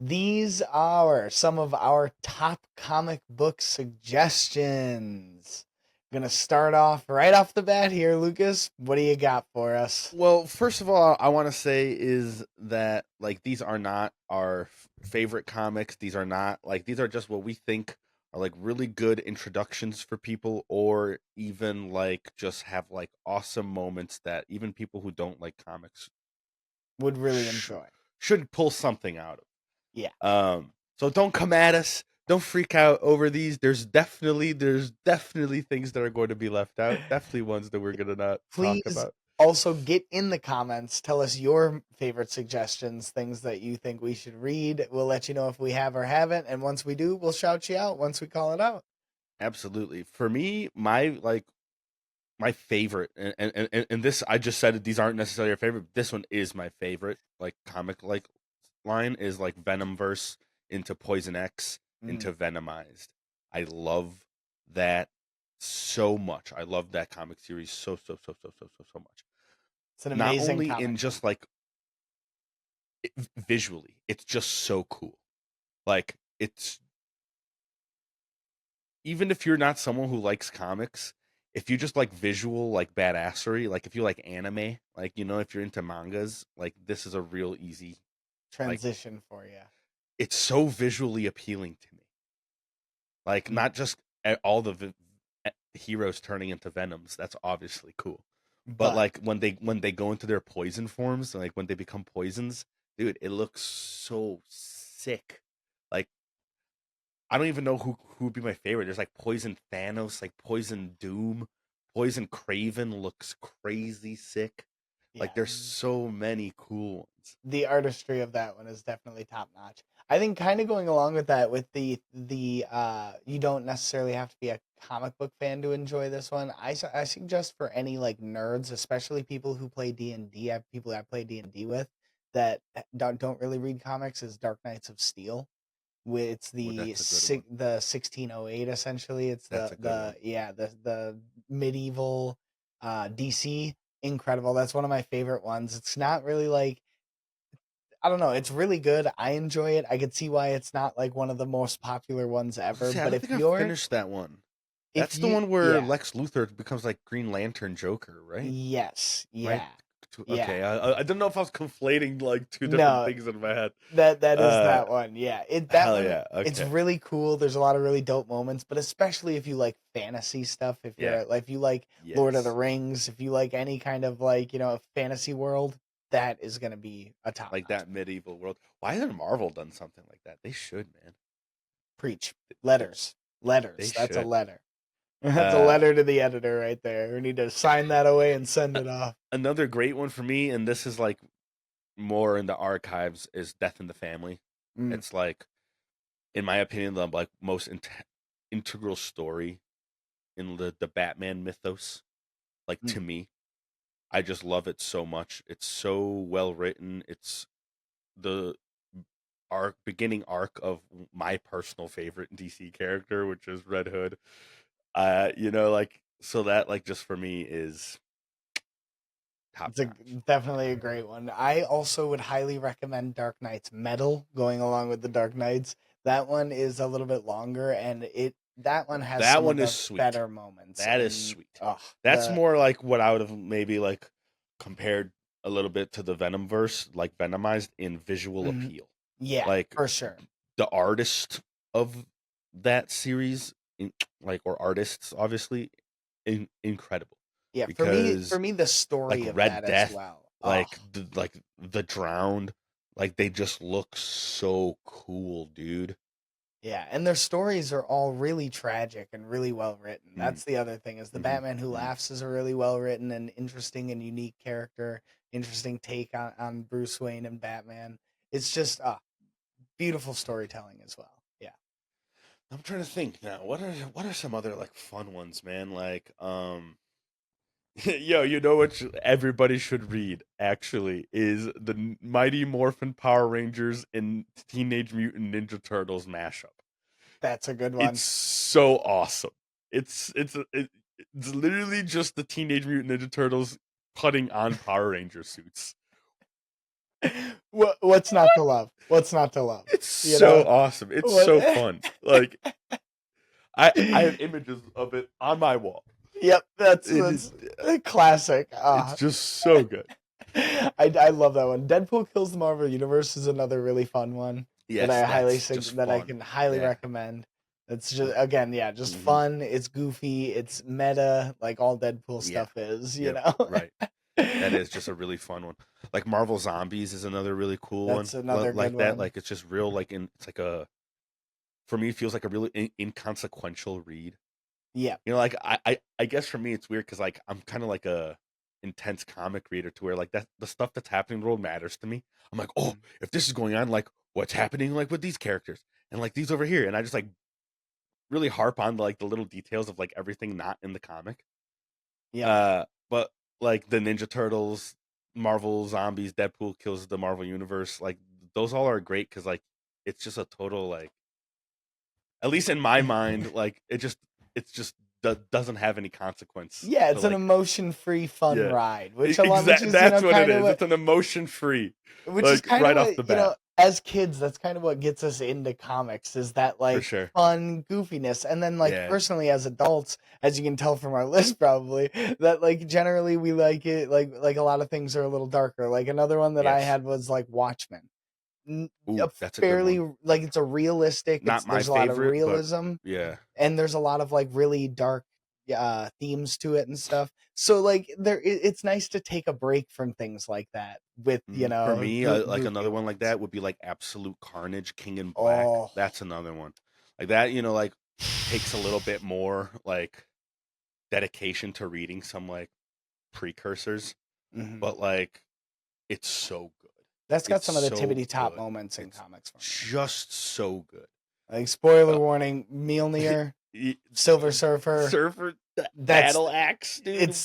These are some of our top comic book suggestions. Gonna start off right off the bat here, Lucas. What do you got for us? Well, first of all, I want to say is that like these are not our favorite comics. These are not like these are just what we think are like really good introductions for people, or even like just have like awesome moments that even people who don't like comics Would really sh- enjoy. should pull something out Yeah, of. So don't come at us. Don't freak out over these. There's definitely things that are going to be left out. Definitely ones that we're gonna not talk please about. also get in the comments. Tell us your favorite suggestions, things that you think we should read. We'll let you know if we have or haven't, and once we do, we'll shout you out once we call it out. Absolutely. For me, my favorite, and this I just said that these aren't necessarily your favorite. But this one is my favorite. Like comic like line is like Venomverse into Poison X Mm, into Venomized. I love that so much. I love that comic series so much. it's an Not amazing only comic in book. just like visually, it's just so cool. Like it's even if you're not someone who likes comics, if you just like visual like badassery, like if you like anime, like if you're into mangas, like this is a real easy like Transition for you. it's so visually appealing to me. Like Mm, not just all the heroes turning into venoms, that's obviously cool. But but like when they go into their poison forms, like when they become poisons, dude, it looks so sick. Like I don't even know who would be my favorite. There's like Poison Thanos, like Poison Doom, Poison Craven looks crazy sick. yeah, Like there's so many cool ones. the artistry of that one is definitely top notch. I think kind of going along with that, with the you don't necessarily have to be a comic book fan to enjoy this one. I suggest for any like nerds, especially people who play D&D, people I play D&D with that don't really read comics, is Dark Knights of Steel. It's Oh, the that's a good one. the 1608 essentially. It's That's a good one. the medieval DC. Incredible. That's one of my favorite ones. It's not really like, I don't know, it's really good. I enjoy it. I could see why it's not like one of the most popular ones I was gonna ever, say I but don't if think I've you're finished that one. if That's the you one where yeah, Lex Luthor becomes like Green Lantern Joker, right? yes, Right? yeah, yeah. Okay, I don't know if I was conflating like two different No, things in my head. that is Uh, that one. Yeah. That hell one, yeah. it's Okay. really cool. There's a lot of really dope moments, but especially if you like fantasy stuff, Yeah. if you like Lord of the Yes. Rings, if you like any kind of like, fantasy world, that is going to be a Like top-notch that pick. medieval world. Why hasn't Marvel done something like that? They should, man. Preach. They, Letters. they Letters. That's a should. letter. That's a Uh, letter to the editor right there. We need to sign that away and send it off. Another great one for me, and this is like more in the archives, is Death in the Family. Mm, It's like, in my opinion, the like most integral story in the Batman mythos. Like mm. to me, I just love it so much. It's so well written. It's the beginning arc of my personal favorite DC character, which is Red Hood. Like so that like just for me is top It's a notch. definitely a great one. I also would highly recommend Dark Knight's Metal going along with the Dark Knights. That one is a little bit longer, and it that one has That some one of is the sweet. better moments. That is And sweet. oh, That's more like what I would have maybe like compared a little bit to the Venom verse, like Venomized in visual mhm, appeal. yeah, Like for sure. the artist of that series, like or artists, obviously, incredible Yeah, for because me, the like story of Red that as Death, well. Oh, like the Drowned, like they just look so cool, dude. yeah, and their stories are all really tragic and really well written. Mm, That's the other thing, is the hmm Batman Who hmm Laughs is a really well written and interesting and unique character, interesting take on Bruce Wayne and Batman. It's just beautiful storytelling as well. Yeah. I'm trying to think now. What are some other like fun ones, man? Like, yo, you know what everybody should read actually is the Mighty Morphin Power Rangers and Teenage Mutant Ninja Turtles mashup. That's a good It's one. so awesome. It's literally just the Teenage Mutant Ninja Turtles putting on Power Ranger suits. What's not to love? What's not to love? It's You so know awesome. It's what? so fun. Like I have images of it on my wall. Yep, It is, that's a classic. it's just so good. I love that one. Deadpool Kills the Marvel Universe is another really fun one that Yes, that's just that I fun. can highly Yeah. recommend. It's just again, yeah, just Hmm. fun. It's goofy. It's meta, like all Deadpool Yeah. stuff is. You Yep. know, Right. That is just a really fun one. Like Marvel Zombies is another really cool one. that's another good Like that. one. Like it's just real. It's like a, for me, it feels like a really inconsequential read. Yeah. You know, like I guess for me it's weird because like I'm kind of like a intense comic reader to where like that the stuff that's happening in the world matters to me. I'm like, oh, Mm. if this is going on, like what's happening like with these characters and like these over here, and I just like really harp on like the little details of like everything not in the comic. Yep. But like the Ninja Turtles, Marvel Zombies, Deadpool Kills the Marvel Universe, like those all are great because like it's just a total like, at least in my mind, like it's just doesn't have any consequence Yeah, to it's an like, emotion-free fun yeah, ride, which exact. is That's what it kind of is. what It's an emotion free, which is like kind of right off the what bat, as kids, that's kind of what gets us into comics is that for like sure. fun goofiness, and then like Yeah. personally as adults, as you can tell from our list probably, that like generally we like it like a lot of things are a little darker. Like another one that I Yes. had was like Watchmen. A Ooh, that's a good fairly one. like it's a realistic, Not my there's a lot of favorite, but realism yeah. and there's a lot of like really dark themes to it and stuff, so like it's nice to take a break from things like that with For me, like goofy another one like ones. that would be like Absolute Carnage, King in Black. Oh. That's another one. Like that, you know, like takes a little bit more like dedication to reading some like precursors, Hmm. but like it's so good. That's got It's some of the so tippity top good. moments in It's comics for me. just so good. Like spoiler Uh, warning, Mjolnir, y- Silver Surfer, Surfer that's battle axe, dude.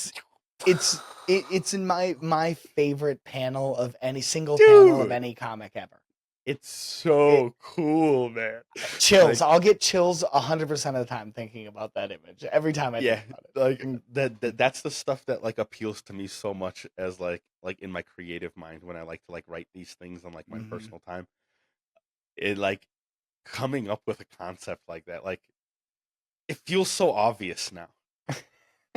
it's it's in my favorite panel of any single panel of Dude, any comic ever. it's It so cool, man. chills. Like, I'll get chills 100% of the time thinking about that image. Every time I think yeah, about it. like Mm, that's the stuff that like appeals to me so much as like in my creative mind when I like to like write these things on like my mhm. personal time. It like coming up with a concept like that, like it feels so obvious now.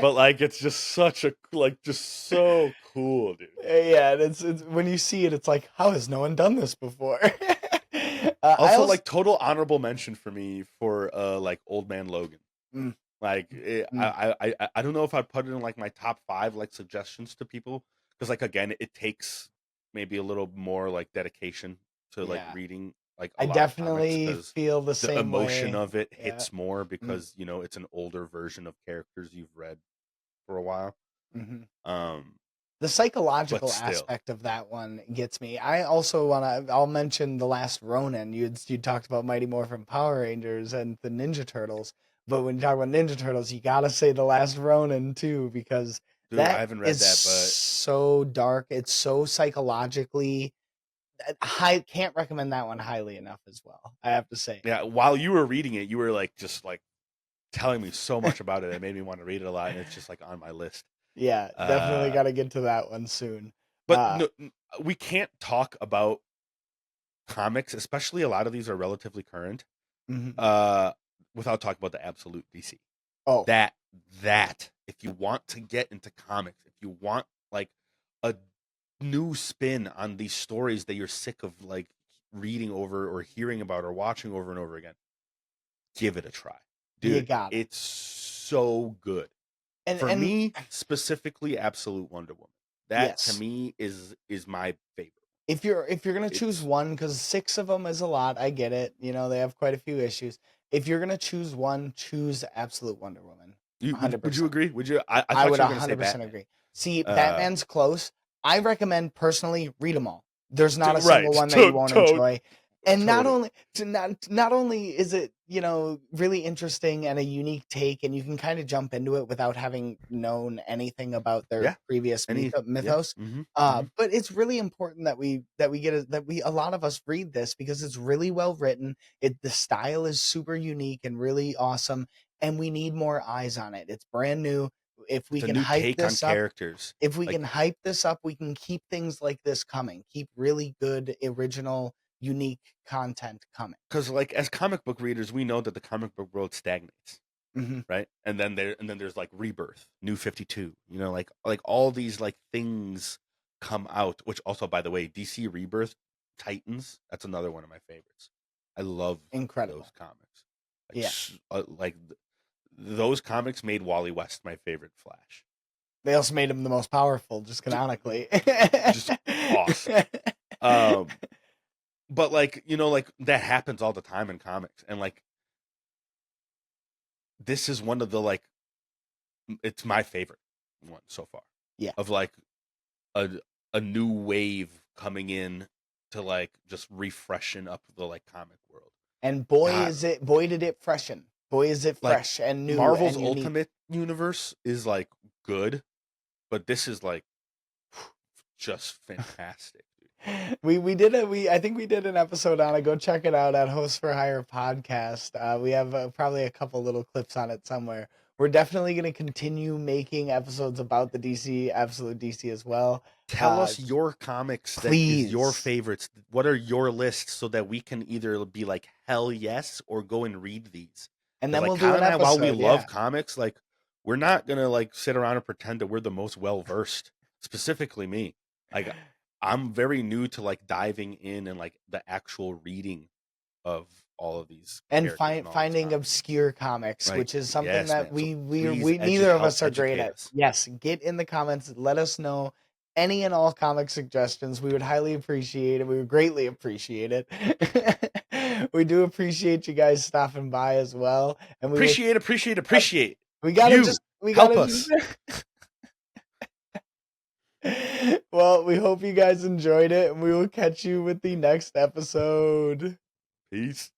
But like it's just such a like just so cool, dude. Yeah, and it's when you see it, it's like, how has no one done this before? I Also also like total honorable mention for me for like Old Man Logan. mm, Like mm, I don't know if I'd put it in like my top 5 like suggestions to people because like again it takes maybe a little more like dedication to like yeah, reading like a I lot of comics definitely because feel the the same emotion way. of it Yeah. hits more Mm, because you know it's an older version of characters you've read for a while. mhm. Um, The but psychological still, aspect of that one gets me. I also I'll mention the last Ronin. You talked about Mighty Morphin Power Rangers and the Ninja Turtles, but when you talk about Ninja Turtles, you gotta say the last Ronin too because dude, I that haven't read is that, but so dark. It's so psychologically high. Can't recommend that one highly enough as well. I have to say. yeah, while you were reading it, you were like just like telling me so much about it. It made me want to read it a lot, and it's just like on my list. Yeah, definitely Uh, got to get to that one soon. but Uh, no, we can't talk about comics, especially a lot of these are relatively current, mhm. uh, without talking about the absolute DC. Oh, That that if you want to get into comics, if you want like a new spin on these stories that you're sick of like reading over or hearing about or watching over and over again, give it a try. you Dude, gotta. it's so good. For And me, specifically Absolute Wonder Woman. That to yes. me is my favorite. If you're gonna choose It's one, because 6 of them is a lot, I get it, they have quite a few issues. If you're gonna choose one, choose Absolute Wonder Woman, you would you 100%. agree? Would you I I thought would you were gonna say 100% Batman. agree. See, Uh Batman's close. I recommend personally read them all. There's not a right. single one that you won't enjoy. And Totally. not only is it, really interesting and a unique take and you can kind of jump into it without having known anything about their Yeah. previous Yeah. mythos. Mm-hmm. Mm-hmm. But it's really important that we get that we a lot of us read this because it's really well written. The style is super unique and really awesome and we need more eyes on it. It's brand new. if we It's a can new hype take on this up, characters. if we Like, can hype this up, we can keep things like this coming. Keep really good, original, unique content coming. because like as comic book readers, we know that the comic book world stagnates, Hmm. right? And then there's like Rebirth, New 52, like all these like things come out, which also, by the way, DC Rebirth, Titans, that's another one of my favorites. I love Incredible. those comics. Like Yeah. those comics made Wally West my favorite Flash. They also made him the most powerful, just canonically. Just awesome. But like, like that happens all the time in comics, and like this is one of the like it's my favorite one so far. Yeah. Of like a new wave coming in to like just refreshen up the like comic world. And God, boy did it freshen. Boy is it like fresh and new Marvel's and unique. Ultimate Universe is like good, but this is like just fantastic. I think we did an episode on it. Go check it out at Hosts4Hire podcast. We have probably a couple little clips on it somewhere. We're definitely going to continue making episodes about the DC, Absolute DC as well. Tell us your comics that is your please. favorites. What are your lists so that we can either be like hell yes or go and read these. And 'Cause, then like we'll do Kyle an and I, while we episode. love Yeah. comics, like we're not gonna like sit around and pretend that we're the most well versed. Specifically me. Like I'm very new to like diving in and like the actual reading of all of these And characters and all these finding comics. obscure comics, Right. which is something Yes, that man. So we please neither of help us are great educate at. us. Yes, get in the comments, let us know any and all comic suggestions. We would highly appreciate it. We would greatly appreciate it. We do appreciate you guys stopping by as well. And we Appreciate. we gotta Help us. Well, we hope you guys enjoyed it, and we will catch you with the next episode. Peace.